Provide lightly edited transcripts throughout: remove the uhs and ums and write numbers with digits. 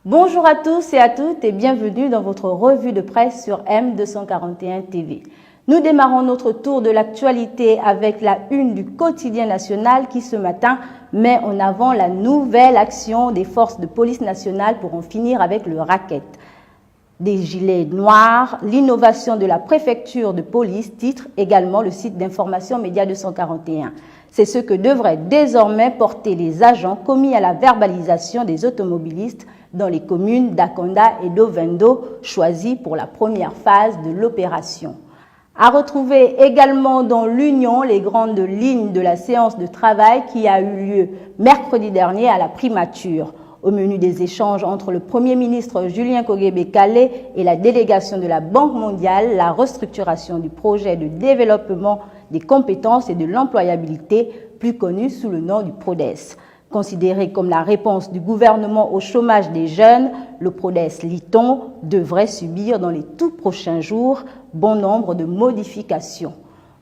Bonjour à tous et à toutes et bienvenue dans votre revue de presse sur M241 TV. Nous démarrons notre tour de l'actualité avec la une du quotidien national qui ce matin met en avant la nouvelle action des forces de police nationale pour en finir avec le racket. Des gilets noirs, l'innovation de la préfecture de police, titre également le site d'information Média 241. C'est ce que devraient désormais porter les agents commis à la verbalisation des automobilistes dans les communes d'Akonda et d'Ovendo, choisis pour la première phase de l'opération. À retrouver également dans l'Union les grandes lignes de la séance de travail qui a eu lieu mercredi dernier à la primature. Au menu des échanges entre le Premier ministre Julien Kogué-Bekale et la délégation de la Banque mondiale, la restructuration du projet de développement des compétences et de l'employabilité, plus connu sous le nom du PRODES. Considéré comme la réponse du gouvernement au chômage des jeunes, le PRODES, lit-on, devrait subir dans les tout prochains jours bon nombre de modifications.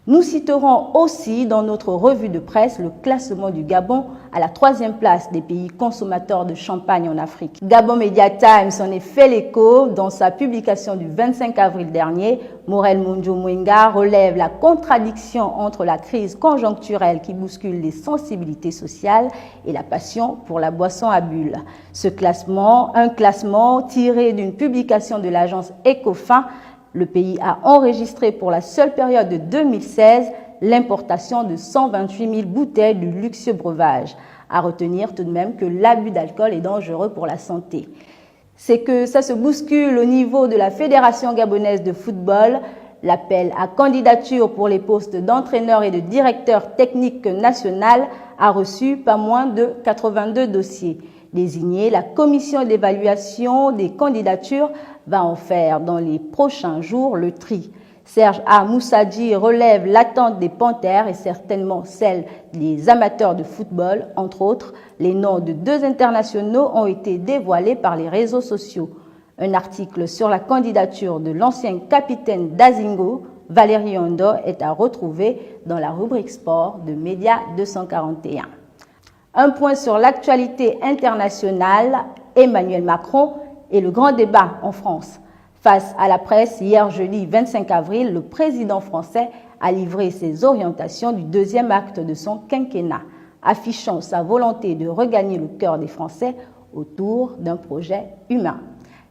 Nous citerons aussi dans notre revue de presse le classement du Gabon à la 3e place des pays consommateurs de champagne en Afrique. Gabon Media Times en est fait l'écho dans sa publication du 25 avril dernier. Morel Monjo Mwenga relève la contradiction entre la crise conjoncturelle qui bouscule les sensibilités sociales et la passion pour la boisson à bulles. Ce classement, un classement tiré d'une publication de l'agence Ecofin. Le pays a enregistré pour la seule période de 2016 l'importation de 128 000 bouteilles de luxueux breuvage. À retenir tout de même que l'abus d'alcool est dangereux pour la santé. C'est que ça se bouscule au niveau de la Fédération gabonaise de football. L'appel à candidature pour les postes d'entraîneur et de directeur technique national a reçu pas moins de 82 dossiers. Désignés, la commission d'évaluation des candidatures va en faire dans les prochains jours le tri. Serge A. Moussadji relève l'attente des Panthères et certainement celle des amateurs de football. Entre autres, les noms de 2 internationaux ont été dévoilés par les réseaux sociaux. Un article sur la candidature de l'ancien capitaine d'Azingo, Valérie Ondo, est à retrouver dans la rubrique sport de Média 241. Un point sur l'actualité internationale, Emmanuel Macron et le grand débat en France. Face à la presse, hier jeudi 25 avril, le président français a livré ses orientations du 2e acte de son quinquennat, affichant sa volonté de regagner le cœur des Français autour d'un projet humain.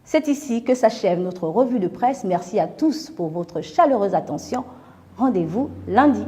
C'est ici que s'achève notre revue de presse. Merci à tous pour votre chaleureuse attention. Rendez-vous lundi.